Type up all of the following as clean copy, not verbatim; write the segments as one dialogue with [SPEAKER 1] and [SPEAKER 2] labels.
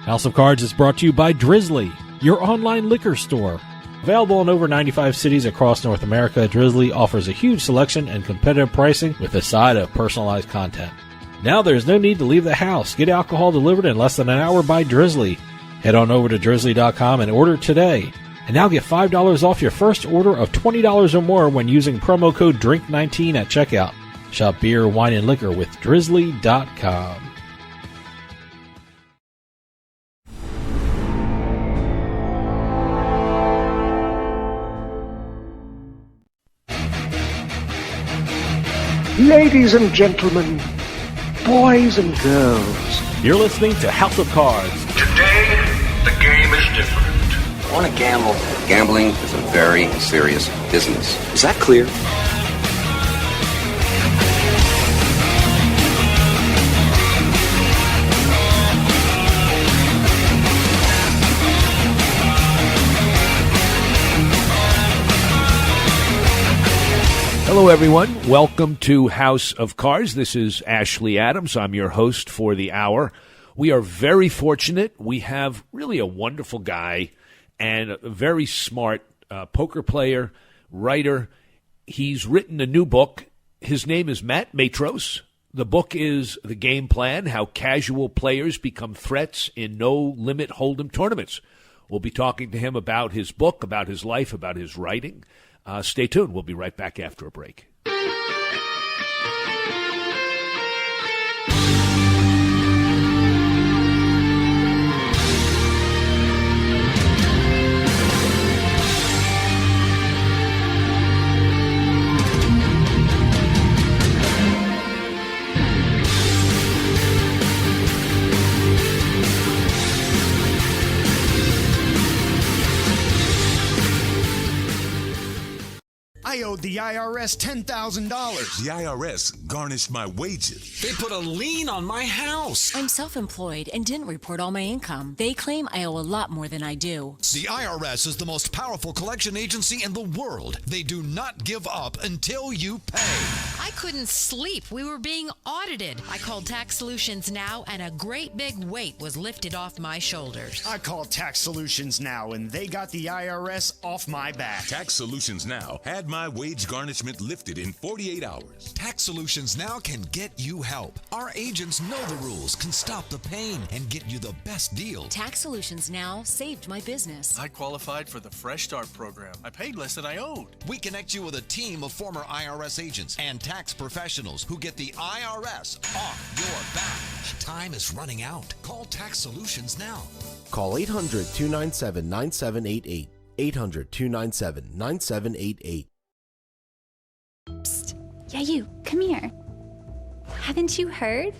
[SPEAKER 1] House of Cards is brought to you by Drizzly, your online liquor store. Available in over 95 cities across North America, Drizzly offers a huge selection and competitive pricing with a side of personalized content. Now there's no need to leave the house. Get alcohol delivered in less than an hour by Drizzly. Head on over to drizzly.com and order today. And now get $5 off your first order of $20 or more when using promo code DRINK19 at checkout. Shop beer, wine, and liquor with drizzly.com.
[SPEAKER 2] Ladies and gentlemen, boys and girls,
[SPEAKER 1] You're listening to House of Cards.
[SPEAKER 3] Today, the game is different.
[SPEAKER 4] I want to gamble. Gambling is a very serious business. Is that clear?
[SPEAKER 5] Hello, everyone. Welcome to House of Cards. This is Ashley Adams. I'm your host for the hour. We are very fortunate. We have really a wonderful guy and a very smart poker player, writer. He's written a new book. His name is Matt Matros. The book is The Game Plan, How Casual Players Become Threats in No-Limit Hold'em Tournaments. We'll be talking to him about his book, about his life, about his writing. Stay tuned. We'll be right back after a break.
[SPEAKER 6] I owed the IRS $10,000.
[SPEAKER 7] The IRS garnished my wages.
[SPEAKER 8] They put a lien on my house.
[SPEAKER 9] I'm self-employed and didn't report all my income. They claim I owe a lot more than I do.
[SPEAKER 6] The IRS is the most powerful collection agency in the world. They do not give up until you pay.
[SPEAKER 10] I couldn't sleep. We were being audited. I called Tax Solutions Now, and a great big weight was lifted off my shoulders.
[SPEAKER 6] I called Tax Solutions Now, and they got the IRS off my back.
[SPEAKER 7] Tax Solutions Now had my wage garnishment lifted in 48 hours.
[SPEAKER 11] Tax Solutions Now can get you help. Our agents know the rules, can stop the pain, and get you the best deal.
[SPEAKER 9] Tax Solutions Now saved my business.
[SPEAKER 12] I qualified for the Fresh Start program. I paid less than I owed.
[SPEAKER 11] We connect you with a team of former IRS agents and tax professionals who get the IRS off your back. Time is running out. Call Tax Solutions now.
[SPEAKER 13] Call 800-297-9788. 800-297-9788.
[SPEAKER 14] Psst. Yeah, you. Come here. Haven't you heard?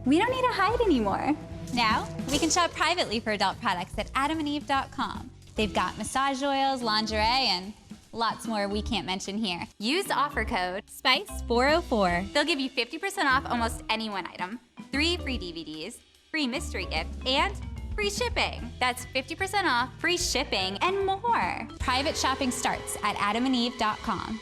[SPEAKER 14] We don't need to hide anymore. Now, we can shop privately for adult products at adamandeve.com. They've got massage oils, lingerie, and lots more we can't mention here. Use offer code SPICE404. They'll give you 50% off almost any one item, 3 free DVDs, free mystery gift, and free shipping. That's 50% off, free shipping, and more. Private shopping starts at adamandeve.com.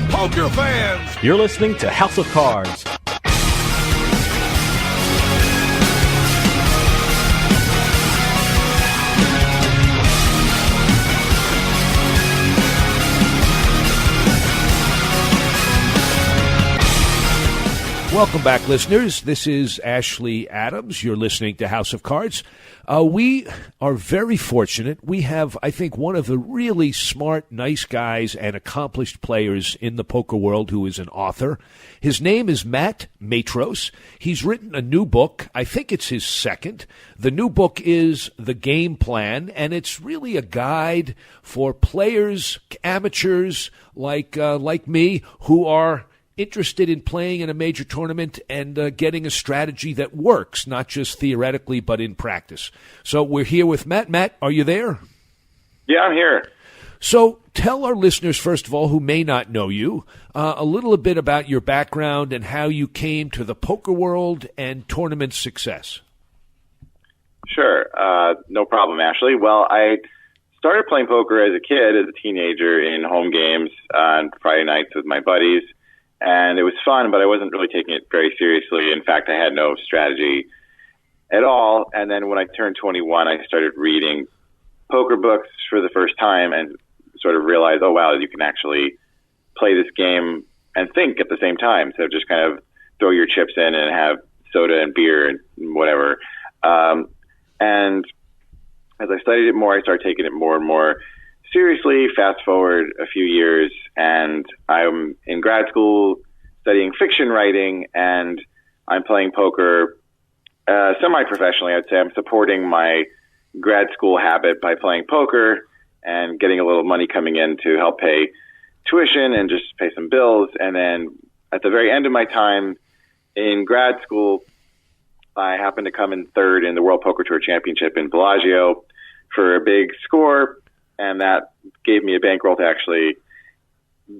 [SPEAKER 1] Poker fans! You're listening to House of Cards.
[SPEAKER 5] Welcome back, listeners. This is Ashley Adams. You're listening to House of Cards. We are very fortunate. We have, I think, one of the really smart, nice guys and accomplished players in the poker world who is an author. His name is Matt Matros. He's written a new book. I think it's his second. The new book is The Game Plan, and it's really a guide for players, amateurs like me, who are interested in playing in a major tournament and getting a strategy that works, not just theoretically but in practice. So we're here with Matt. Matt, are you there?
[SPEAKER 13] Yeah, I'm here.
[SPEAKER 5] So tell our listeners, first of all, who may not know you, a little bit about your background and how you came to the poker world and tournament success.
[SPEAKER 13] Sure. No problem, Ashley. Well, I started playing poker as a kid, as a teenager, in home games on Friday nights with my buddies. And it was fun, but I wasn't really taking it very seriously. In fact, I had no strategy at all. And then when I turned 21, I started reading poker books for the first time and sort of realized, oh, wow, you can actually play this game and think at the same time. So just kind of throw your chips in and have soda and beer and whatever. And as I studied it more, I started taking it more and more seriously. Fast forward a few years, and I'm in grad school studying fiction writing, and I'm playing poker semi-professionally. I'd say I'm supporting my grad school habit by playing poker and getting a little money coming in to help pay tuition and just pay some bills. And then at the very end of my time in grad school, I happened to come in third in the World Poker Tour Championship in Bellagio for a big score, and that gave me a bankroll to actually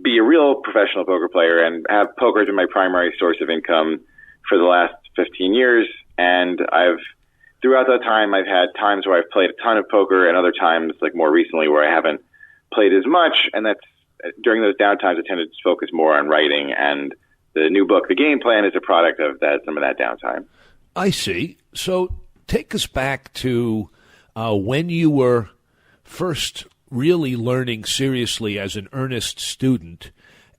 [SPEAKER 13] be a real professional poker player and have poker as my primary source of income for the last 15 years. And throughout that time, I've had times where I've played a ton of poker and other times, like more recently, where I haven't played as much. And that's during those downtimes, I tended to focus more on writing. And the new book, The Game Plan, is a product of that, some of that downtime.
[SPEAKER 5] I see. So take us back to when you were first really learning seriously as an earnest student,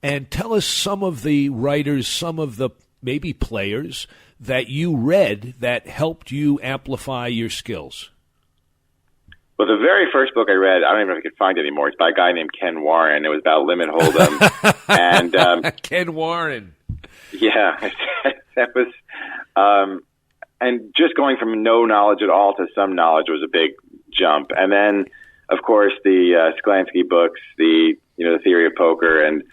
[SPEAKER 5] and tell us some of the writers, some of the maybe players that you read that helped you amplify your skills.
[SPEAKER 13] Well, the very first book I read, I don't even know if I could find it anymore. It's by a guy named Ken Warren. It was about limit hold'em. And
[SPEAKER 5] Ken Warren.
[SPEAKER 13] Yeah, that was, and just going from no knowledge at all to some knowledge was a big jump. And then, of course, the Sklansky books, the Theory of Poker and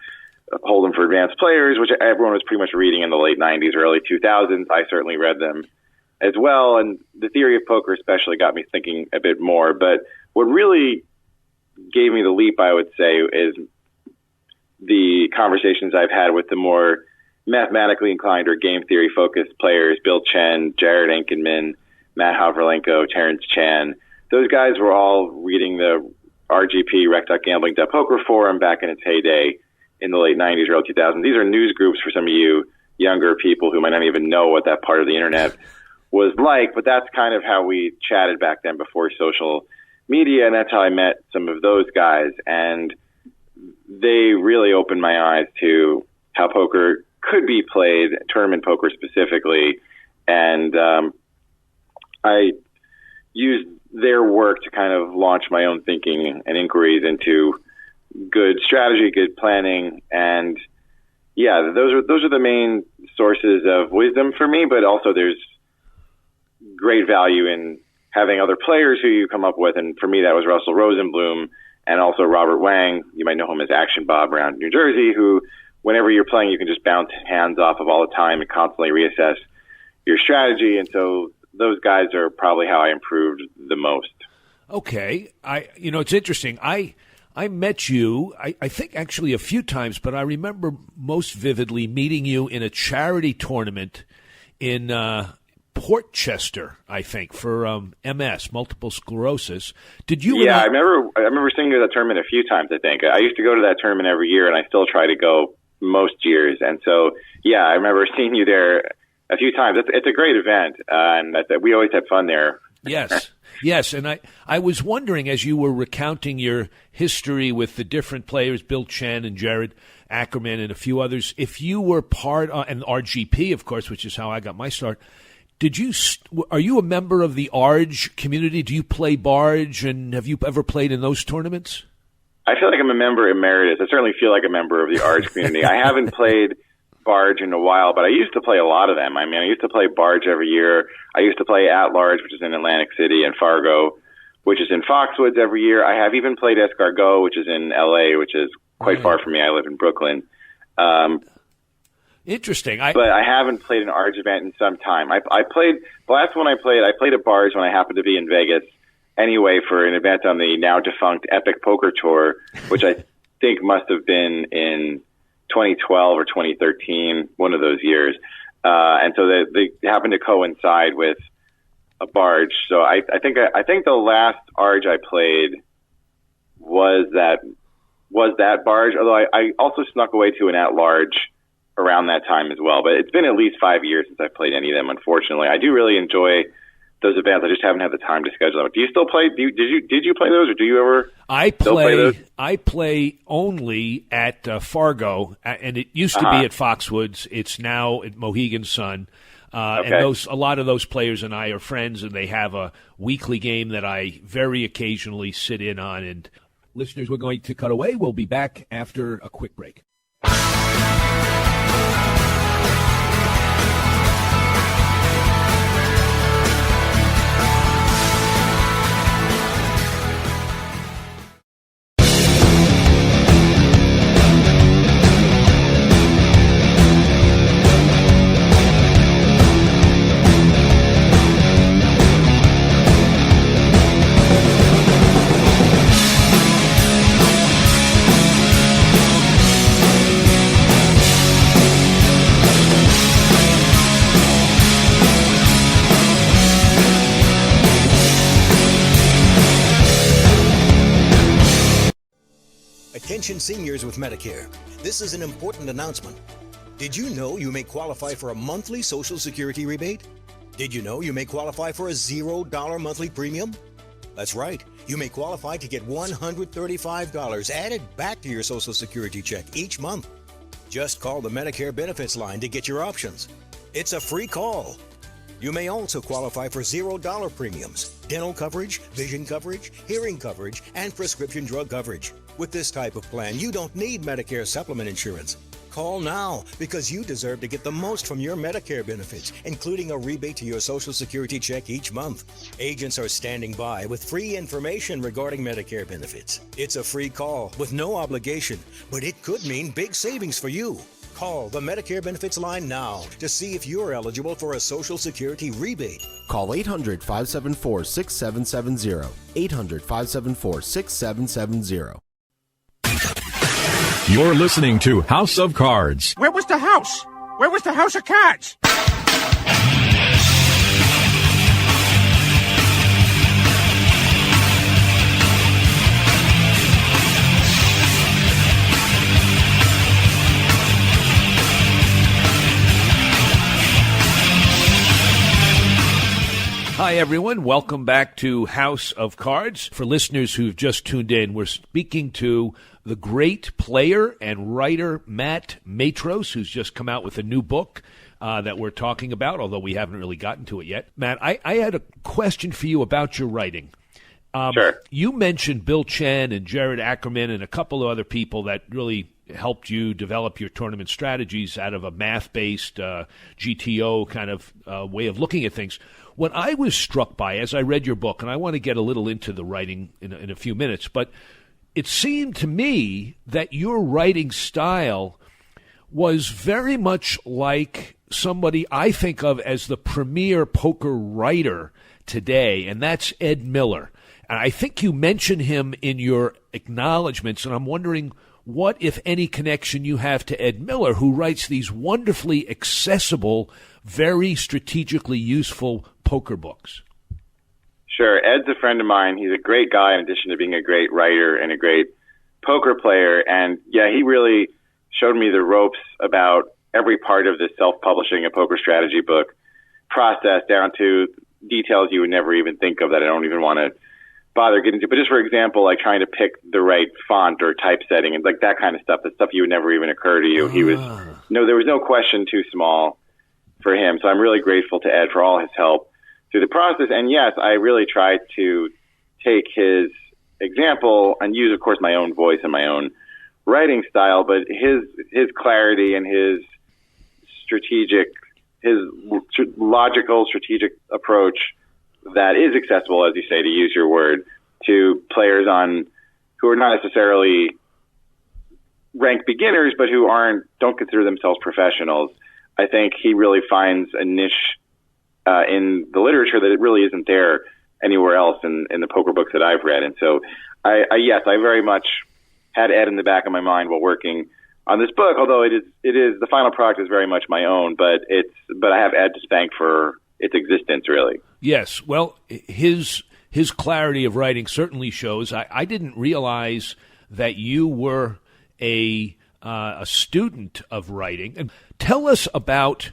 [SPEAKER 13] Hold'em for Advanced Players, which everyone was pretty much reading in the late 90s, early 2000s. I certainly read them as well. And the Theory of Poker especially got me thinking a bit more. But what really gave me the leap, I would say, is the conversations I've had with the more mathematically inclined or game theory focused players, Bill Chen, Jared Ankenman, Matt Havralenko, Terrence Chan. Those guys were all reading the RGP, Rec.Gambling.Poker Forum back in its heyday in the late 90s, early 2000s. These are news groups for some of you younger people who might not even know what that part of the internet was like, but that's kind of how we chatted back then before social media, and that's how I met some of those guys. And they really opened my eyes to how poker could be played, tournament poker specifically, and I used their work to kind of launch my own thinking and inquiries into good strategy, good planning, and yeah, those are the main sources of wisdom for me. But also, there's great value in having other players who you come up with, and for me, that was Russell Rosenblum and also Robert Wang. You might know him as Action Bob around New Jersey, who, whenever you're playing, you can just bounce hands off of all the time and constantly reassess your strategy. And so those guys are probably how I improved the most.
[SPEAKER 5] Okay. It's interesting. I met you, I think actually a few times, but I remember most vividly meeting you in a charity tournament in Portchester, I think, for MS, multiple sclerosis. Did you?
[SPEAKER 13] Yeah, I remember seeing you at that tournament a few times, I think. I used to go to that tournament every year, and I still try to go most years. And so, yeah, I remember seeing you there a few times. It's a great event, and we always had fun there.
[SPEAKER 5] Yes. Yes, and I was wondering, as you were recounting your history with the different players, Bill Chen and Jared Ackerman and a few others, if you were part, and RGP, of course, which is how I got my start, are you a member of the ARG community? Do you play Barge, and have you ever played in those tournaments?
[SPEAKER 13] I feel like I'm a member emeritus. I certainly feel like a member of the ARG community. I haven't played Barge in a while, but I used to play a lot of them. I mean, I used to play Barge every year. I used to play At Large, which is in Atlantic City, and Fargo, which is in Foxwoods every year. I have even played Escargot, which is in LA, which is quite far from me. I live in Brooklyn.
[SPEAKER 5] Interesting.
[SPEAKER 13] But I haven't played an Arch event in some time. I played the last one I played at bars when I happened to be in Vegas anyway for an event on the now defunct Epic Poker Tour, which I think must have been in 2012 or 2013, one of those years. And so they happened to coincide with a barge. So I think the last Arch I played was that barge, although I also snuck away to an at-large around that time as well. But it's been at least 5 years since I've played any of them, unfortunately. I do really enjoy those events. I just haven't had the time to schedule them. Do you still play? Did you play those, or do you ever play those?
[SPEAKER 5] I play only at Fargo, and it used to be at Foxwoods. It's now at Mohegan Sun. And a lot of those players and I are friends, and they have a weekly game that I very occasionally sit in on. And listeners, we're going to cut away. We'll be back after a quick break.
[SPEAKER 15] Attention seniors with Medicare. This is an important announcement. Did you know you may qualify for a monthly Social Security rebate? Did you know you may qualify for a $0 monthly premium? That's right. You may qualify to get $135 added back to your Social Security check each month. Just call the Medicare benefits line to get your options. It's a free call. You may also qualify for $0 premiums, dental coverage, vision coverage, hearing coverage, and prescription drug coverage. With this type of plan, you don't need Medicare supplement insurance. Call now because you deserve to get the most from your Medicare benefits, including a rebate to your Social Security check each month. Agents are standing by with free information regarding Medicare benefits. It's a free call with no obligation, but it could mean big savings for you. Call the Medicare benefits line now to see if you're eligible for a Social Security rebate.
[SPEAKER 16] Call 800-574-6770. 800-574-6770.
[SPEAKER 17] You're listening to House of Cards.
[SPEAKER 18] Where was the house? Where was the House of Cards?
[SPEAKER 5] Hi, everyone. Welcome back to House of Cards. For listeners who've just tuned in, we're speaking to the great player and writer Matt Matros, who's just come out with a new book that we're talking about, although we haven't really gotten to it yet. Matt, I had a question for you about your writing.
[SPEAKER 13] Sure.
[SPEAKER 5] You mentioned Bill Chen and Jared Ackerman and a couple of other people that really helped you develop your tournament strategies out of a math-based GTO kind of way of looking at things. What I was struck by as I read your book, and I want to get a little into the writing in a few minutes, but it seemed to me that your writing style was very much like somebody I think of as the premier poker writer today, and that's Ed Miller. And I think you mention him in your acknowledgments, and I'm wondering what, if any, connection you have to Ed Miller, who writes these wonderfully accessible, very strategically useful poker books.
[SPEAKER 13] Sure. Ed's a friend of mine. He's a great guy in addition to being a great writer and a great poker player. And, yeah, he really showed me the ropes about every part of this self-publishing a poker strategy book process down to details you would never even think of that I don't even want to bother getting to. But just for example, like trying to pick the right font or typesetting and like that kind of stuff, the stuff you would never even occur to you. There was no question too small for him. So I'm really grateful to Ed for all his help through the process. And yes, I really tried to take his example and use, of course, my own voice and my own writing style, but his clarity and his logical, strategic approach that is accessible, as you say, to use your word, to players who are not necessarily ranked beginners, but who don't consider themselves professionals. I think he really finds a niche in the literature that it really isn't there anywhere else in the poker books that I've read. And so, I very much had Ed in the back of my mind while working on this book. Although it is the final product is very much my own, but I have Ed to thank for its existence, really.
[SPEAKER 5] Yes, well, his clarity of writing certainly shows. I didn't realize that you were a student of writing. And tell us about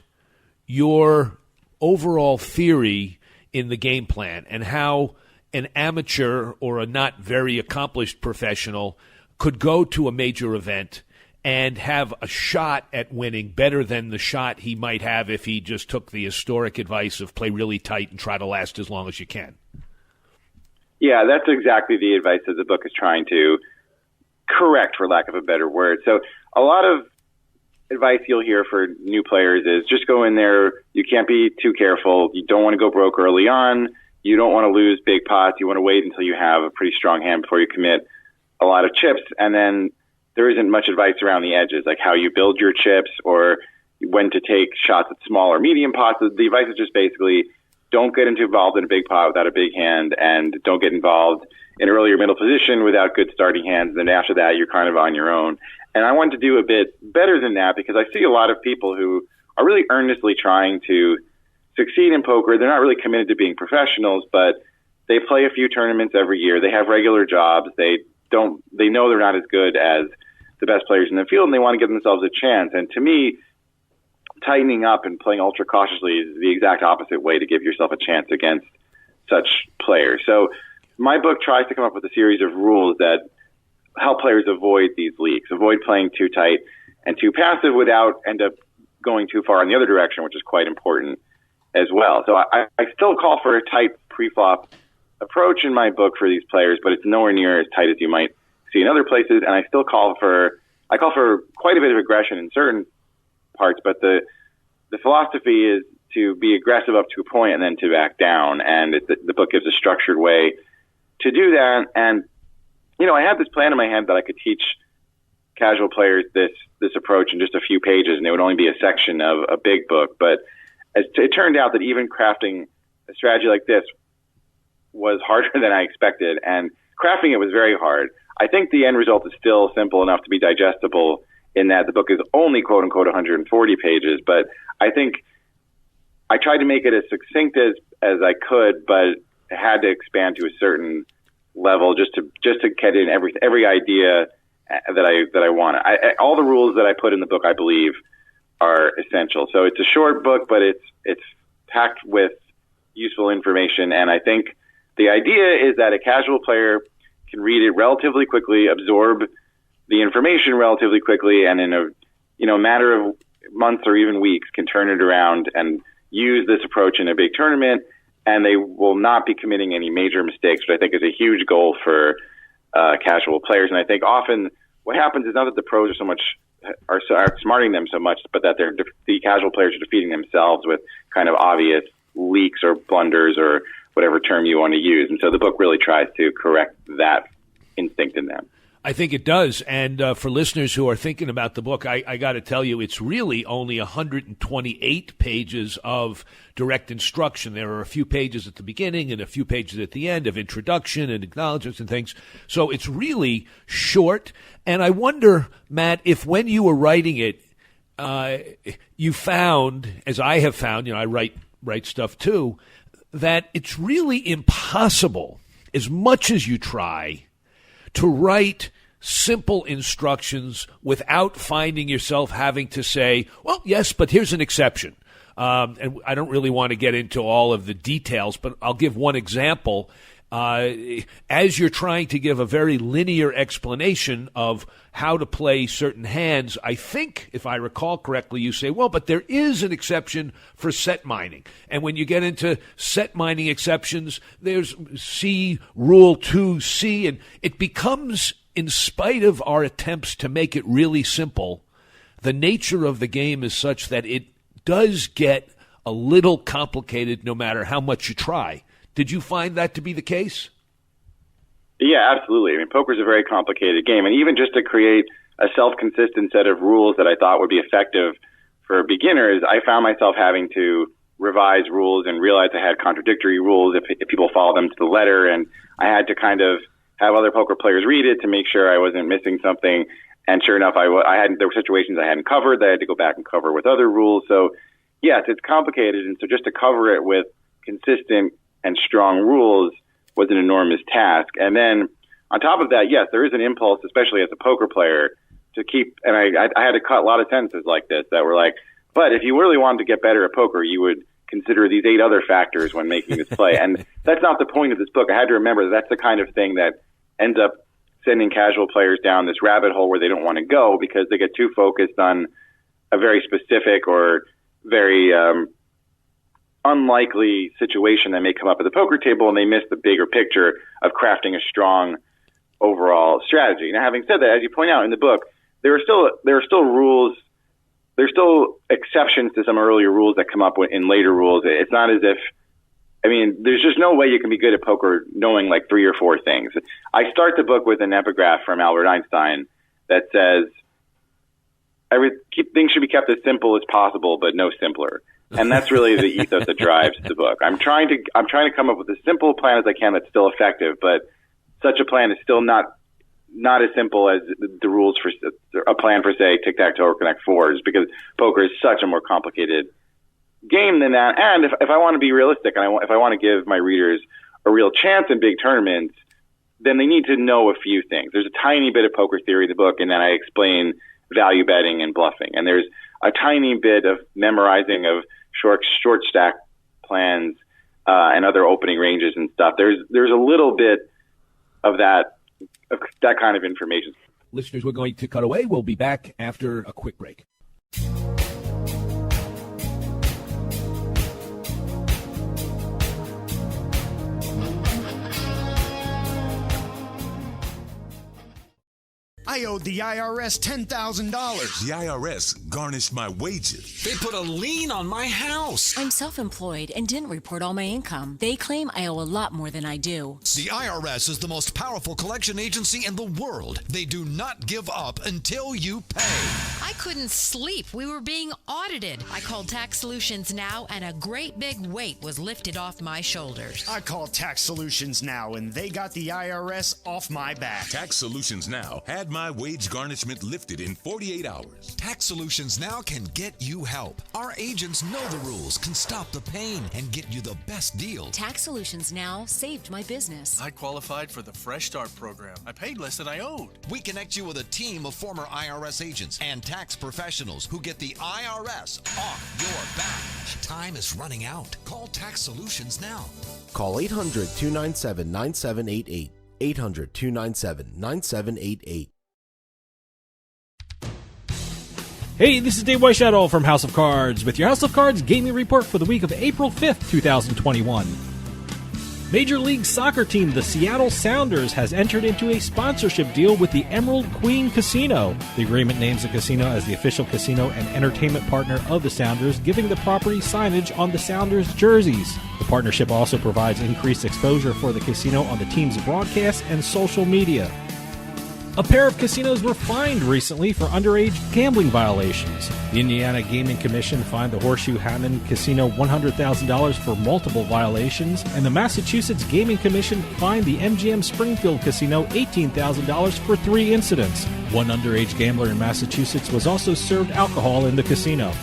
[SPEAKER 5] your overall theory in the game plan and how an amateur or a not very accomplished professional could go to a major event and have a shot at winning better than the shot he might have if he just took the historic advice of play really tight and try to last as long as you can.
[SPEAKER 13] Yeah, that's exactly the advice that the book is trying to correct, for lack of a better word. So a lot of advice you'll hear for new players is just go in there. You can't be too careful. You don't want to go broke early on. You don't want to lose big pots. You want to wait until you have a pretty strong hand before you commit a lot of chips. And then there isn't much advice around the edges, like how you build your chips or when to take shots at small or medium pots. The advice is just basically don't get involved in a big pot without a big hand, and don't get involved in early or middle position without good starting hands. And then after that, you're kind of on your own. And I wanted to do a bit better than that because I see a lot of people who are really earnestly trying to succeed in poker. They're not really committed to being professionals, but they play a few tournaments every year. They have regular jobs. They know they're not as good as the best players in the field, and they want to give themselves a chance. And to me, tightening up and playing ultra cautiously is the exact opposite way to give yourself a chance against such players. So my book tries to come up with a series of rules that help players avoid these leaks, avoid playing too tight and too passive without end up going too far in the other direction, which is quite important as well. So I still call for a tight pre-flop approach in my book for these players, but it's nowhere near as tight as you might see in other places. And I still call for quite a bit of aggression in certain parts, but the philosophy is to be aggressive up to a point and then to back down. And the book gives a structured way to do that. And, I had this plan in my head that I could teach casual players this approach in just a few pages, and it would only be a section of a big book. But it turned out that even crafting a strategy like this was harder than I expected, and crafting it was very hard. I think the end result is still simple enough to be digestible in that the book is only quote unquote 140 pages, but I think I tried to make it as succinct as I could, but it had to expand to a certain level just to get in every idea that I want. All the rules that I put in the book, I believe, are essential. So it's a short book, but it's packed with useful information, and I think the idea is that a casual player can read it relatively quickly, absorb the information relatively quickly, and in a matter of months or even weeks can turn it around and use this approach in a big tournament, and they will not be committing any major mistakes, which I think is a huge goal for casual players. And I think often what happens is not that the pros are outsmarting them so much, but that the casual players are defeating themselves with kind of obvious leaks or blunders or whatever term you want to use. And so the book really tries to correct that instinct in them.
[SPEAKER 5] I think it does. And for listeners who are thinking about the book, I got to tell you, it's really only 128 pages of direct instruction. There are a few pages at the beginning and a few pages at the end of introduction and acknowledgments and things. So it's really short. And I wonder, Matt, if when you were writing it, you found, as I have found, I write stuff too, that it's really impossible, as much as you try, to write simple instructions without finding yourself having to say, well, yes, but here's an exception. And I don't really want to get into all of the details, but I'll give one example. As you're trying to give a very linear explanation of how to play certain hands, I think, if I recall correctly, you say, well, but there is an exception for set mining. And when you get into set mining exceptions, there's Rule 2C, and it becomes, in spite of our attempts to make it really simple, the nature of the game is such that it does get a little complicated no matter how much you try. Did you find that to be the case?
[SPEAKER 13] Yeah, absolutely. I mean, poker is a very complicated game, and even just to create a self-consistent set of rules that I thought would be effective for beginners, I found myself having to revise rules and realize I had contradictory rules if people follow them to the letter, and I had to kind of have other poker players read it to make sure I wasn't missing something. And sure enough, there were situations I hadn't covered that I had to go back and cover with other rules. So yes, it's complicated, and so just to cover it with consistent and strong rules was an enormous task. And then on top of that, yes, there is an impulse, especially as a poker player, to keep, and I had to cut a lot of sentences like this that were like, but if you really wanted to get better at poker, you would consider these 8 other factors when making this play. And that's not the point of this book. I had to remember that's the kind of thing that ends up sending casual players down this rabbit hole where they don't want to go because they get too focused on a very specific or very unlikely situation that may come up at the poker table, and they miss the bigger picture of crafting a strong overall strategy. Now, having said that, as you point out in the book, there are still rules. There's still exceptions to some earlier rules that come up in later rules. It's not as if, there's just no way you can be good at poker knowing like 3 or 4 things. I start the book with an epigraph from Albert Einstein that says, things should be kept as simple as possible, but no simpler. And that's really the ethos that drives the book. I'm trying to come up with as simple a plan as I can that's still effective, but such a plan is still not as simple as the rules for a plan for, say, tic-tac-toe or Connect Fours, because poker is such a more complicated game than that. And if I want to be realistic and if I want to give my readers a real chance in big tournaments, then they need to know a few things. There's a tiny bit of poker theory in the book, and then I explain value betting and bluffing. And there's a tiny bit of memorizing of short stack plans and other opening ranges and stuff. There's a little bit of that kind of information.
[SPEAKER 5] Listeners, we're going to cut away. We'll be back after a quick break.
[SPEAKER 18] I owed the IRS $10,000.
[SPEAKER 7] The IRS garnished my wages.
[SPEAKER 8] They put a lien on my house.
[SPEAKER 9] I'm self-employed and didn't report all my income. They claim I owe a lot more than I do.
[SPEAKER 6] The IRS is the most powerful collection agency in the world. They do not give up until you pay.
[SPEAKER 10] I couldn't sleep. We were being audited. I called Tax Solutions Now, and a great big weight was lifted off my shoulders.
[SPEAKER 18] I called Tax Solutions Now, and they got the IRS off my back.
[SPEAKER 7] Tax Solutions Now had my wage garnishment lifted in 48 hours.
[SPEAKER 11] Tax Solutions Now can get you help. Our agents know the rules, can stop the pain, and get you the best deal.
[SPEAKER 9] Tax Solutions Now saved my business.
[SPEAKER 12] I qualified for the Fresh Start program. I paid less than I owed.
[SPEAKER 11] We connect you with a team of former IRS agents and tax professionals who get the IRS off your back. Time is running out. Call Tax Solutions now.
[SPEAKER 16] Call 800-297-9788. 800-297-9788.
[SPEAKER 1] Hey, this is Dave Weishadow from House of Cards with your House of Cards gaming report for the week of April 5th, 2021. Major League Soccer team, the Seattle Sounders, has entered into a sponsorship deal with the Emerald Queen Casino. The agreement names the casino as the official casino and entertainment partner of the Sounders, giving the property signage on the Sounders jerseys. The partnership also provides increased exposure for the casino on the team's broadcast and social media. A pair of casinos were fined recently for underage gambling violations. The Indiana Gaming Commission fined the Horseshoe Hammond Casino $100,000 for multiple violations, and the Massachusetts Gaming Commission fined the MGM Springfield Casino $18,000 for 3 incidents. One underage gambler in Massachusetts was also served alcohol in the casino.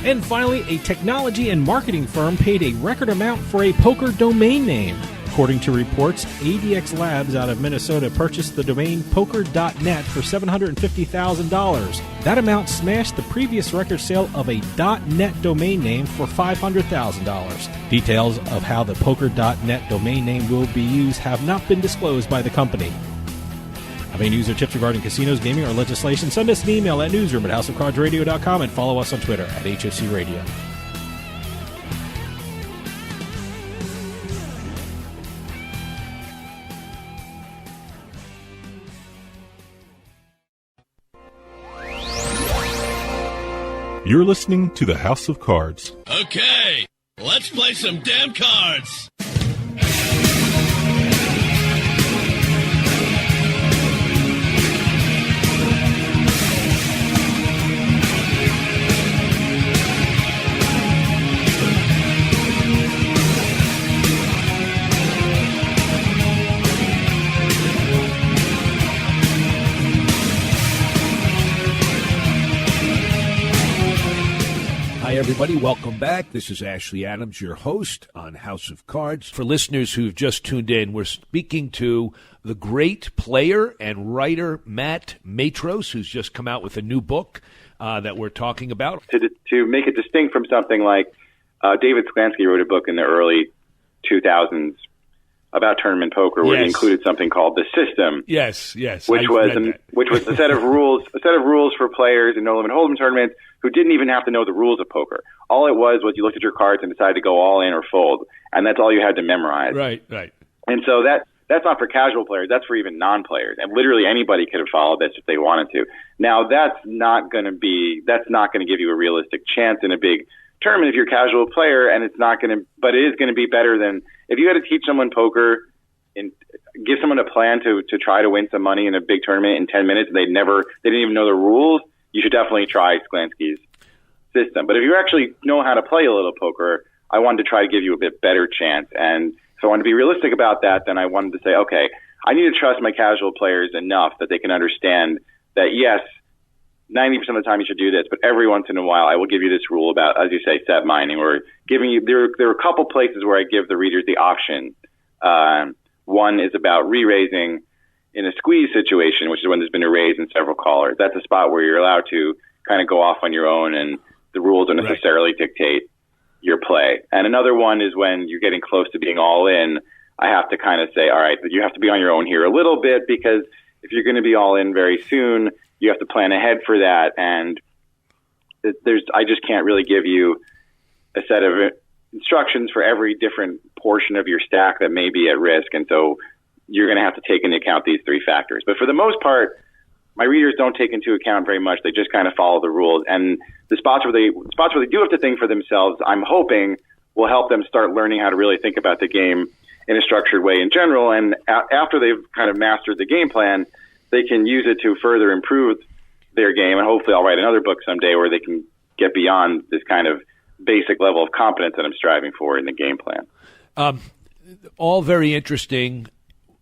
[SPEAKER 1] And finally, a technology and marketing firm paid a record amount for a poker domain name. According to reports, ADX Labs out of Minnesota purchased the domain poker.net for $750,000. That amount smashed the previous record sale of a .net domain name for $500,000. Details of how the poker.net domain name will be used have not been disclosed by the company. Have any news or tips regarding casinos, gaming, or legislation? Send us an email at newsroom@houseofcardsradio.com and follow us on Twitter at HOC Radio.
[SPEAKER 17] You're listening to the House of Cards.
[SPEAKER 19] Okay, let's play some damn cards.
[SPEAKER 5] Hi, everybody. Welcome back. This is Ashley Adams, your host on House of Cards. For listeners who've just tuned in, we're speaking to the great player and writer Matt Matros, who's just come out with a new book that we're talking about.
[SPEAKER 13] To make it distinct from something like David Sklansky wrote a book in the early 2000s about tournament poker, where he included something called the system.
[SPEAKER 5] Yes,
[SPEAKER 13] which was a set of rules for players in no limit hold'em tournaments who didn't even have to know the rules of poker. All it was you looked at your cards and decided to go all in or fold, and that's all you had to memorize.
[SPEAKER 5] Right.
[SPEAKER 13] And so that's not for casual players. That's for even non-players, and literally anybody could have followed this if they wanted to. Now that's not going to give you a realistic chance in a big tournament if you're a casual player, and but it is going to be better than if you had to teach someone poker and give someone a plan to try to win some money in a big tournament in 10 minutes and they didn't even know the rules. You should definitely try Sklansky's system. But if you actually know how to play a little poker, I wanted to try to give you a bit better chance. And so I wanted to be realistic about that. Then I wanted to say, okay, I need to trust my casual players enough that they can understand that, yes, 90% of the time you should do this, but every once in a while I will give you this rule about, as you say, set mining, or giving you, there are a couple places where I give the readers the option. One is about re-raising in a squeeze situation, which is when there's been a raise in several callers. That's a spot where you're allowed to kind of go off on your own and the rules don't necessarily dictate your play. And another one is when you're getting close to being all in, I have to kind of say, all right, but you have to be on your own here a little bit, because if you're going to be all in very soon, you have to plan ahead for that. And I just can't really give you a set of instructions for every different portion of your stack that may be at risk. And so you're going to have to take into account these three factors. But for the most part, my readers don't take into account very much. They just kind of follow the rules. And the spots where they do have to think for themselves, I'm hoping will help them start learning how to really think about the game in a structured way in general. And after they've kind of mastered the game plan, they can use it to further improve their game. And hopefully I'll write another book someday where they can get beyond this kind of basic level of competence that I'm striving for in the game plan.
[SPEAKER 5] All very interesting.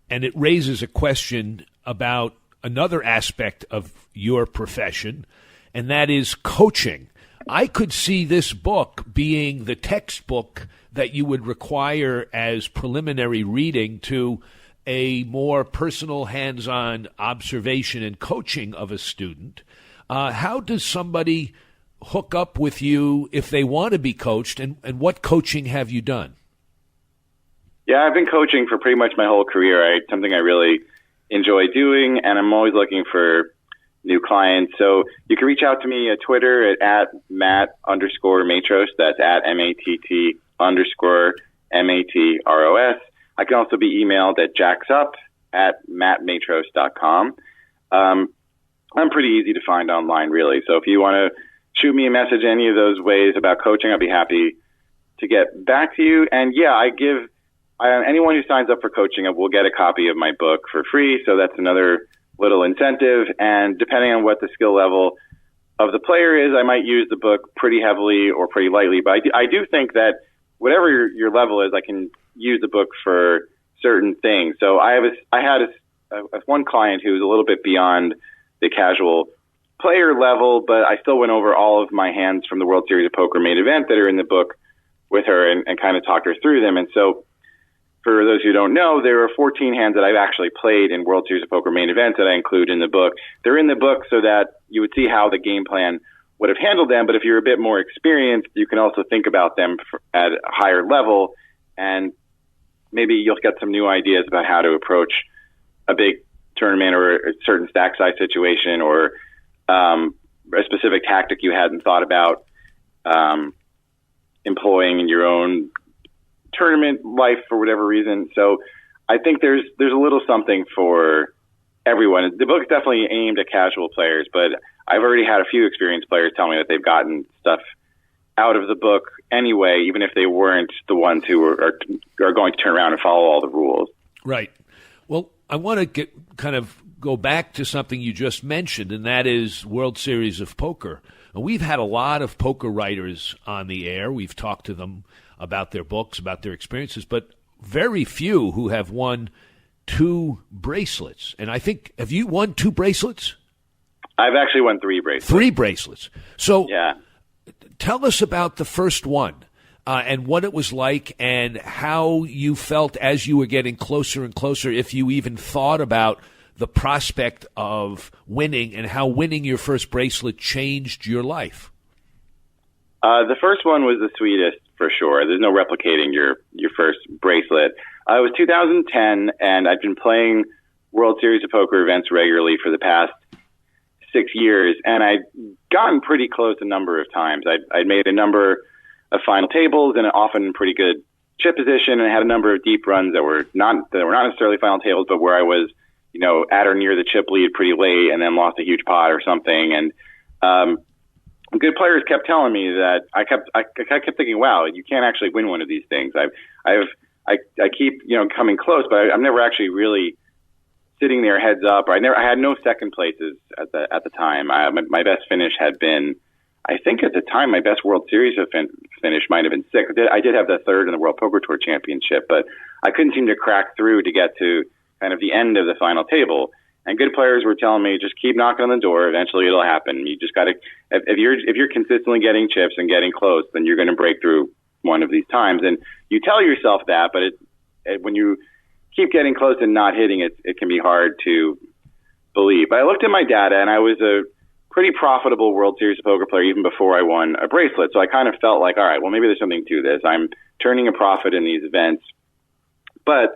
[SPEAKER 5] And it raises a question about another aspect of your profession, and that is coaching. I could see this book being the textbook that you would require as preliminary reading to a more personal, hands-on observation and coaching of a student. How does somebody hook up with you if they want to be coached, and what coaching have you done?
[SPEAKER 13] Yeah, I've been coaching for pretty much my whole career. Something I really enjoy doing, and I'm always looking for new clients. So you can reach out to me at Twitter at Matt_Matros. That's at MATT_MATROS. I can also be emailed at jacksup@mattmatros.com. I'm pretty easy to find online, really. So if you want to shoot me a message any of those ways about coaching, I'd be happy to get back to you. And yeah, I give anyone who signs up for coaching will get a copy of my book for free. So that's another little incentive. And depending on what the skill level of the player is, I might use the book pretty heavily or pretty lightly. But I do think that whatever your level is, I can use the book for certain things. So I had one client who was a little bit beyond the casual player level, but I still went over all of my hands from the World Series of Poker main event that are in the book with her and kind of talked her through them. And so for those who don't know, there are 14 hands that I've actually played in World Series of Poker main events that I include in the book. They're in the book so that you would see how the game plan would have handled them. But if you're a bit more experienced, you can also think about them at a higher level, and maybe you'll get some new ideas about how to approach a big tournament or a certain stack size situation, or a specific tactic you hadn't thought about employing in your own tournament life for whatever reason. So I think there's a little something for everyone. The book is definitely aimed at casual players, but I've already had a few experienced players tell me that they've gotten stuff out of the book anyway, even if they weren't the ones who are going to turn around and follow all the rules.
[SPEAKER 5] Right. Well, I want to go back to something you just mentioned, and that is World Series of Poker. And we've had a lot of poker writers on the air. We've talked to them about their books, about their experiences, but very few who have won 2 bracelets. And I think, have you won 2 bracelets?
[SPEAKER 13] I've actually won 3 bracelets.
[SPEAKER 5] 3 bracelets. So
[SPEAKER 13] yeah.
[SPEAKER 5] tell us about the first one and what it was like and how you felt as you were getting closer and closer, if you even thought about the prospect of winning and how winning your first bracelet changed your life.
[SPEAKER 13] The first one was the sweetest for sure. There's no replicating your first bracelet. It was 2010, and I'd been playing World Series of Poker events regularly for the past 6 years, and I'd gotten pretty close a number of times. I'd made a number of final tables and often pretty good chip position, and had a number of deep runs that were not necessarily final tables, but where I was, at or near the chip lead pretty late, and then lost a huge pot or something. And good players kept telling me that I kept thinking, wow, you can't actually win one of these things. I keep coming close, but I'm never actually really sitting there heads up. I had no second places at the time. My best finish had been, I think at the time, my best World Series finish might have been sixth. I did have the third in the World Poker Tour Championship, but I couldn't seem to crack through to get to kind of the end of the final table. And good players were telling me, just keep knocking on the door. Eventually it'll happen. You just got to, if you're consistently getting chips and getting close, then you're going to break through one of these times. And you tell yourself that, but when you keep getting close and not hitting it, it can be hard to believe. But I looked at my data, and I was a pretty profitable World Series of Poker player even before I won a bracelet. So I kind of felt like, all right, well, maybe there's something to this. I'm turning a profit in these events. But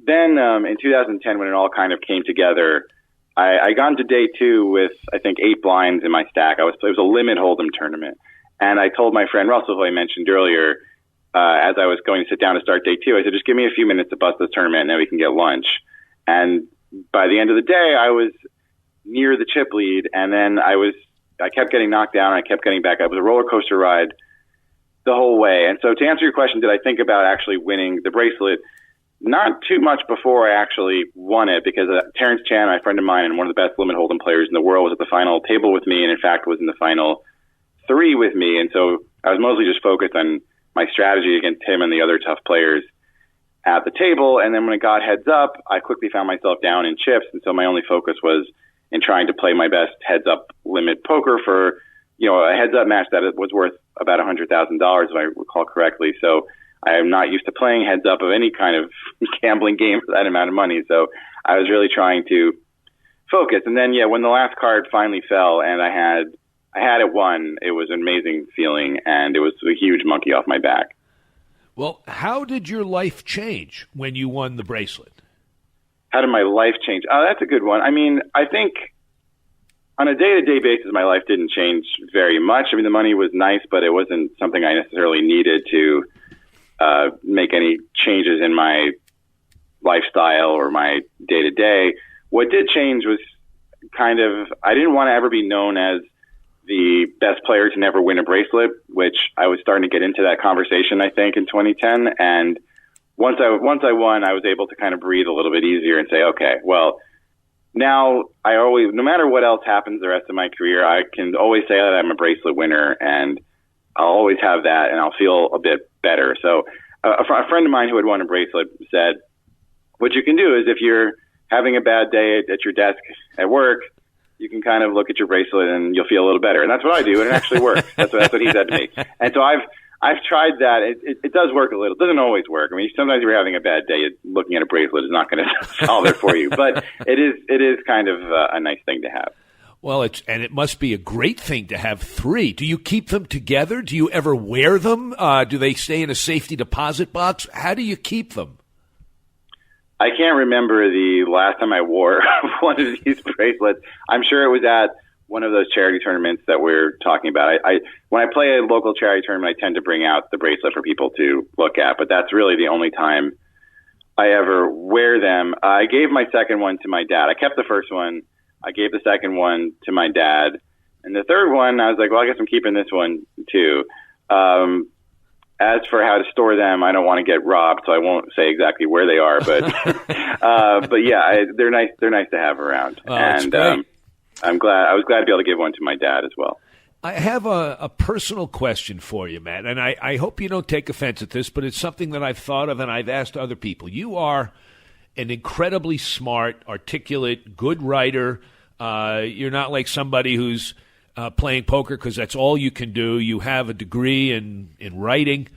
[SPEAKER 13] then in 2010, when it all kind of came together, I got into day two with, I think, 8 blinds in my stack. It was a limit hold'em tournament. And I told my friend Russell, who I mentioned earlier, as I was going to sit down to start day two, I said, just give me a few minutes to bust this tournament, and then we can get lunch. And by the end of the day, I was near the chip lead, and then I kept getting knocked down, and I kept getting back up. It was a roller coaster ride the whole way. And so to answer your question, did I think about actually winning the bracelet? Not too much before I actually won it, because Terrence Chan, my friend of mine and one of the best limit hold'em players in the world, was at the final table with me, and in fact was in the final 3 with me. And so I was mostly just focused on my strategy against him and the other tough players at the table. And then when it got heads up, I quickly found myself down in chips. And so my only focus was in trying to play my best heads up limit poker for, a heads up match that was worth about $100,000, if I recall correctly. So I am not used to playing heads up of any kind of gambling game for that amount of money. So I was really trying to focus. And then, when the last card finally fell and I had it won, it was an amazing feeling, and it was a huge monkey off my back.
[SPEAKER 5] Well, how did your life change when you won the bracelet?
[SPEAKER 13] How did my life change? Oh, that's a good one. I mean, I think on a day-to-day basis, my life didn't change very much. I mean, the money was nice, but it wasn't something I necessarily needed to make any changes in my lifestyle or my day-to-day. What did change was kind of, I didn't want to ever be known as the best player to never win a bracelet, which I was starting to get into that conversation, I think, in 2010. And once I won, I was able to kind of breathe a little bit easier and say, okay, well, now no matter what else happens the rest of my career, I can always say that I'm a bracelet winner, and I'll always have that, and I'll feel a bit better. So a friend of mine who had won a bracelet said, what you can do is if you're having a bad day at your desk at work, you can kind of look at your bracelet and you'll feel a little better. And that's what I do, and it actually works. That's what he said to me. And so I've tried that. It does work a little. It doesn't always work. I mean, sometimes you're having a bad day, looking at a bracelet is not going to solve it for you. But it is kind of a nice thing to have.
[SPEAKER 5] Well, it must be a great thing to have 3. Do you keep them together? Do you ever wear them? Do they stay in a safety deposit box? How do you keep them?
[SPEAKER 13] I can't remember the last time I wore one of these bracelets. I'm sure it was at one of those charity tournaments that we're talking about. When I play a local charity tournament, I tend to bring out the bracelet for people to look at, but that's really the only time I ever wear them. I gave my second one to my dad. I kept the first one. I gave the second one to my dad. And the third one, I was like, well, I guess I'm keeping this one too. As for how to store them, I don't want to get robbed, so I won't say exactly where they are. But but yeah, they're nice. They're nice to have around, and I was glad to be able to give one to my dad as well.
[SPEAKER 5] I have a personal question for you, Matt, and I hope you don't take offense at this, but it's something that I've thought of and I've asked other people. You are an incredibly smart, articulate, good writer. You're not like somebody who's playing poker because that's all you can do. You have a degree in writing.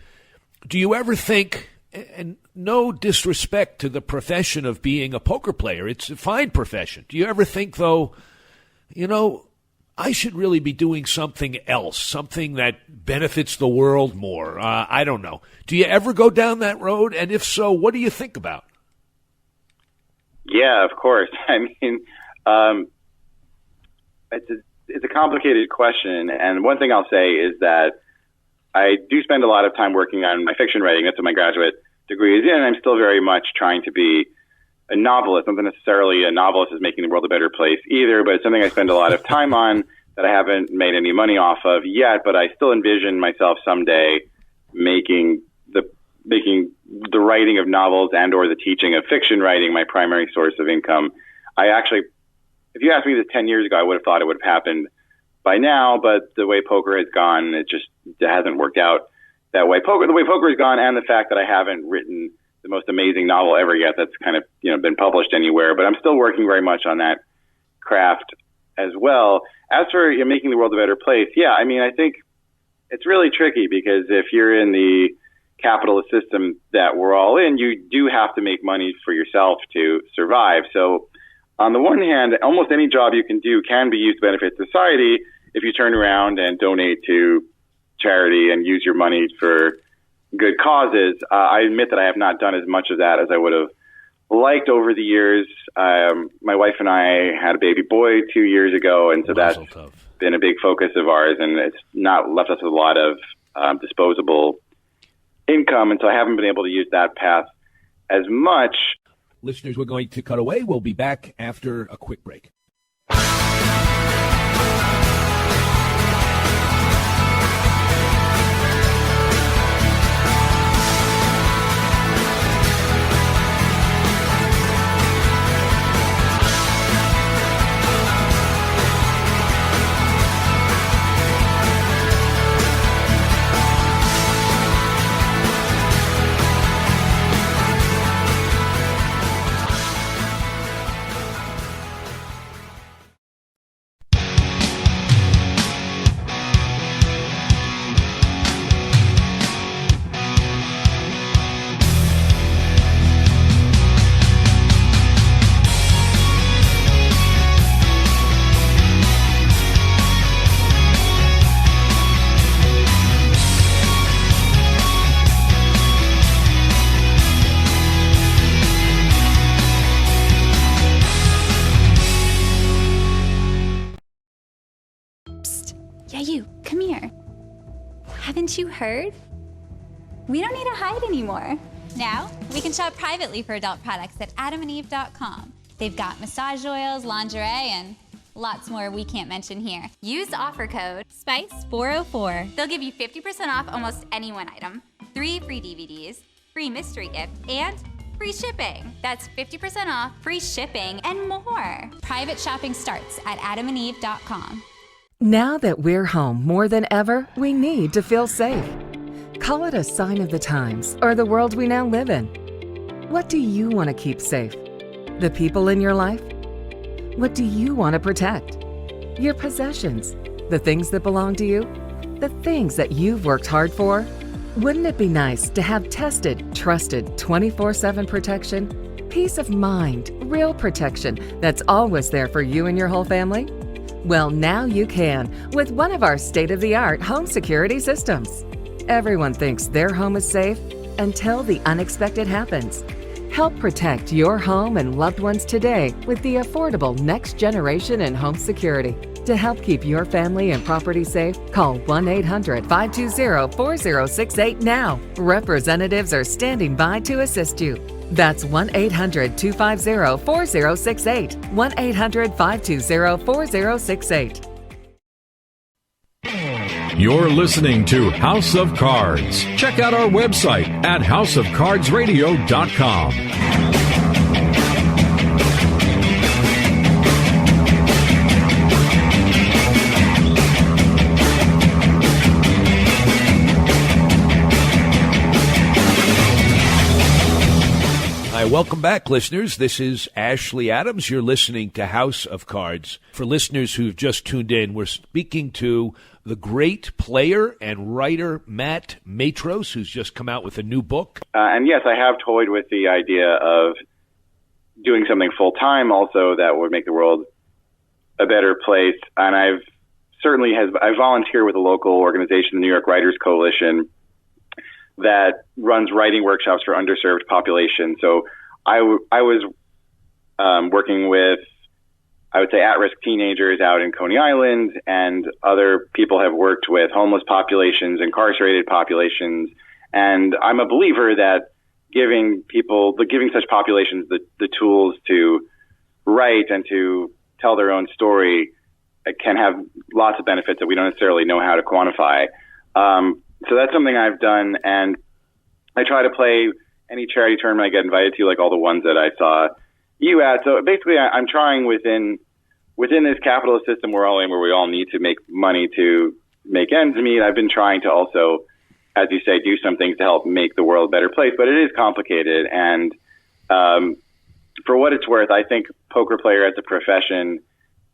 [SPEAKER 5] Do you ever think, and no disrespect to the profession of being a poker player, it's a fine profession. Do you ever think, though, I should really be doing something else, something that benefits the world more? I don't know. Do you ever go down that road? And if so, what do you think about?
[SPEAKER 13] Yeah, of course. I mean, it's a complicated question. And one thing I'll say is that I do spend a lot of time working on my fiction writing. That's what my graduate degree is in. And I'm still very much trying to be a novelist. Not necessarily a novelist is making the world a better place either, but it's something I spend a lot of time on that I haven't made any money off of yet, but I still envision myself someday making the writing of novels and or the teaching of fiction writing my primary source of income. If you asked me this 10 years ago, I would have thought it would have happened by now, but the way poker has gone, it hasn't worked out that way. The way poker has gone, and the fact that I haven't written the most amazing novel ever yet that's kind of been published anywhere, but I'm still working very much on that craft as well. As for making the world a better place, I think it's really tricky because if you're in the capitalist system that we're all in, you do have to make money for yourself to survive. So on the one hand, almost any job you can do can be used to benefit society if you turn around and donate to charity and use your money for good causes. I admit that I have not done as much of that as I would have liked over the years. My wife and I had a baby boy 2 years ago, and so that's been a big focus of ours, and it's not left us with a lot of disposable income, and so I haven't been able to use that path as much.
[SPEAKER 5] Listeners, we're going to cut away. We'll be back after a quick break.
[SPEAKER 14] Haven't you heard? We don't need to hide anymore. Now, we can shop privately for adult products at adamandeve.com. They've got massage oils, lingerie, and lots more we can't mention here. Use offer code SPICE404. They'll give you 50% off almost any one item, 3 free DVDs, free mystery gift, and free shipping. That's 50% off, free shipping, and more. Private shopping starts at adamandeve.com.
[SPEAKER 16] Now that we're home more than ever, we need to feel safe. Call it a sign of the times or the world we now live in. What do you want to keep safe? The people in your life? What do you want to protect? Your possessions, the things that belong to you, the things that you've worked hard for. Wouldn't it be nice to have tested, trusted 24/7 protection? Peace of mind, real protection that's always there for you and your whole family? Well, now you can with one of our state-of-the-art home security systems. Everyone thinks their home is safe until the unexpected happens. Help protect your home and loved ones today with the affordable next generation in home security. To help keep your family and property safe, call 1-800-520-4068 now. Representatives are standing by to assist you. That's 1-800-250-4068. 1-800-520-4068.
[SPEAKER 17] You're listening to House of Cards. Check out our website at houseofcardsradio.com.
[SPEAKER 5] right, welcome back, listeners. This is Ashley Adams. You're listening to House of Cards. For listeners who've just tuned in, we're speaking to the great player and writer Matt Matros, who's just come out with a new book.
[SPEAKER 13] And yes, I have toyed with the idea of doing something full-time also that would make the world a better place. And I volunteer with a local organization, the New York Writers Coalition, that runs writing workshops for underserved populations. So I was working with, I would say, at-risk teenagers out in Coney Island, and other people have worked with homeless populations, incarcerated populations. And I'm a believer that giving such populations the tools to write and to tell their own story can have lots of benefits that we don't necessarily know how to quantify. So that's something I've done, and I try to play any charity tournament I get invited to, like all the ones that I saw you at. So basically, I'm trying within this capitalist system we're all in, where we all need to make money to make ends meet. I've been trying to also, as you say, do some things to help make the world a better place, but it is complicated. And for what it's worth, I think poker player as a profession,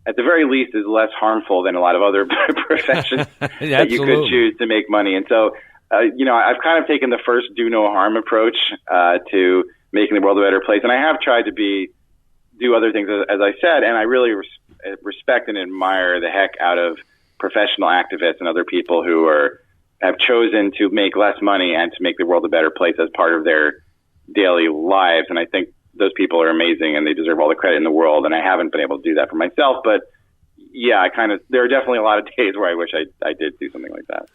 [SPEAKER 13] at the very least, is less harmful than a lot of other professions that you could choose to make money. And so, I've kind of taken the first do no harm approach to making the world a better place. And I have tried to do other things, as I said, and I really respect and admire the heck out of professional activists and other people who have chosen to make less money and to make the world a better place as part of their daily lives. And I think those people are amazing, and they deserve all the credit in the world. And I haven't been able to do that for myself, but yeah, there are definitely a lot of days where I wish I did do something like that.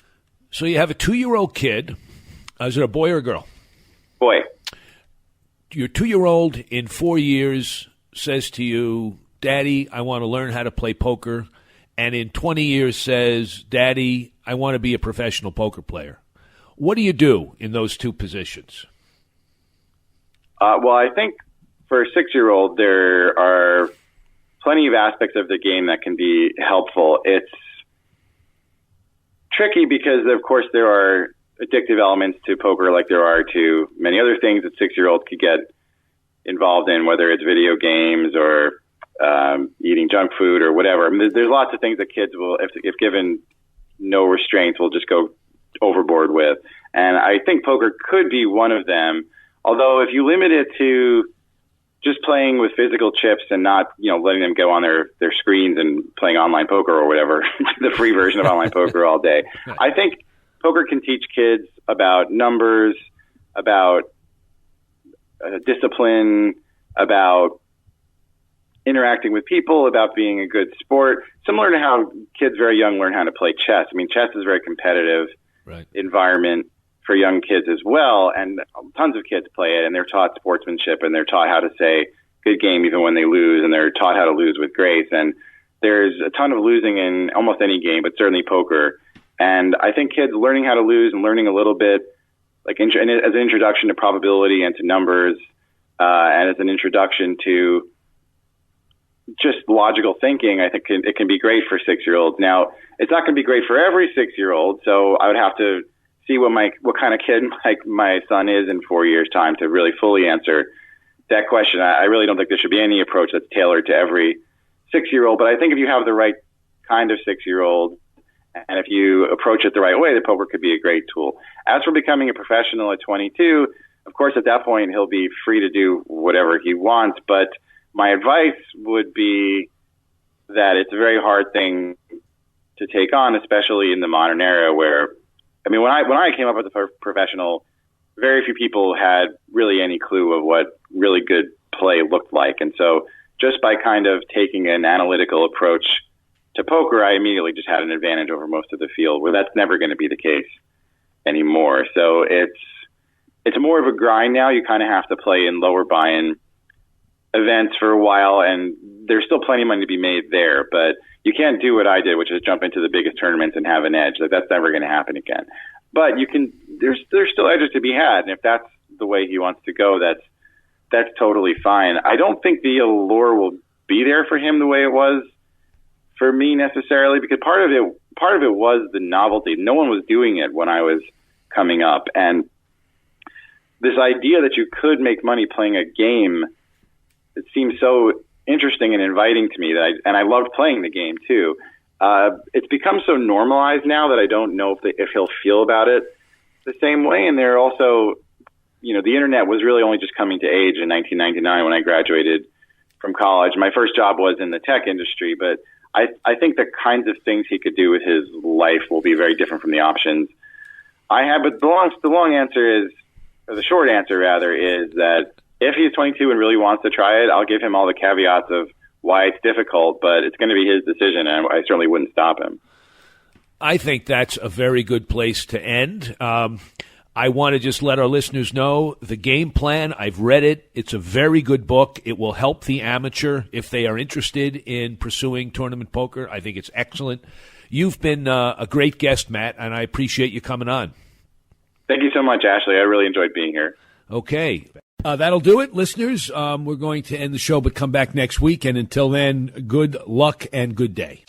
[SPEAKER 5] So you have a 2-year-old kid. Is it a boy or a girl?
[SPEAKER 13] Boy.
[SPEAKER 5] Your 2-year-old in 4 years says to you, Daddy, I want to learn how to play poker. And in 20 years says, Daddy, I want to be a professional poker player. What do you do in those two positions?
[SPEAKER 13] Well, I think for a 6-year-old, there are plenty of aspects of the game that can be helpful. It's tricky because, of course, there are addictive elements to poker like there are to many other things that 6-year-olds could get involved in, whether it's video games or eating junk food or whatever. I mean, there's lots of things that kids will, if given no restraints, will just go overboard with. And I think poker could be one of them. Although if you limit it to just playing with physical chips and not, letting them go on their screens and playing online poker or whatever, the free version of online poker all day, I think poker can teach kids about numbers, about discipline, about interacting with people, about being a good sport, similar to how kids very young learn how to play chess. I mean, chess is a very competitive environment for young kids as well, and tons of kids play it, and they're taught sportsmanship, and they're taught how to say good game even when they lose, and they're taught how to lose with grace. And there's a ton of losing in almost any game, but certainly poker. And I think kids learning how to lose and learning a little bit, like as an introduction to probability and to numbers, and as an introduction to just logical thinking, I think it can be great for 6-year-olds. Now, it's not going to be great for every 6-year-old, so I would have to see what kind of kid my son is in 4 years' time to really fully answer that question. I really don't think there should be any approach that's tailored to every 6-year-old, but I think if you have the right kind of 6-year-old, and if you approach it the right way, the poker could be a great tool. As for becoming a professional at 22, of course, at that point, he'll be free to do whatever he wants, but my advice would be that it's a very hard thing to take on, especially in the modern era where, I mean, when I came up as a professional, very few people had really any clue of what really good play looked like. And so just by kind of taking an analytical approach to poker, I immediately just had an advantage over most of the field, where that's never going to be the case anymore. So it's more of a grind now. You kind of have to play in lower buy-in events for a while, and there's still plenty of money to be made there, but you can't do what I did, which is jump into the biggest tournaments and have an edge. Like, that's never going to happen again. But you can. There's still edges to be had, and if that's the way he wants to go, that's totally fine. I don't think the allure will be there for him the way it was for me necessarily, because part of it was the novelty. No one was doing it when I was coming up, and this idea that you could make money playing a game, it seems so interesting and inviting to me and I loved playing the game too. It's become so normalized now that I don't know if he'll feel about it the same way. And there are also, the internet was really only just coming to age in 1999 when I graduated from college. My first job was in the tech industry, but I think the kinds of things he could do with his life will be very different from the options I have. But the long answer is, or the short answer rather, is that if he's 22 and really wants to try it, I'll give him all the caveats of why it's difficult, but it's going to be his decision, and I certainly wouldn't stop him.
[SPEAKER 5] I think that's a very good place to end. I want to just let our listeners know the game plan. I've read it. It's a very good book. It will help the amateur if they are interested in pursuing tournament poker. I think it's excellent. You've been a great guest, Matt, and I appreciate you coming on.
[SPEAKER 13] Thank you so much, Ashley. I really enjoyed being here.
[SPEAKER 5] Okay. That'll do it, listeners. We're going to end the show, but come back next week. And until then, good luck and good day.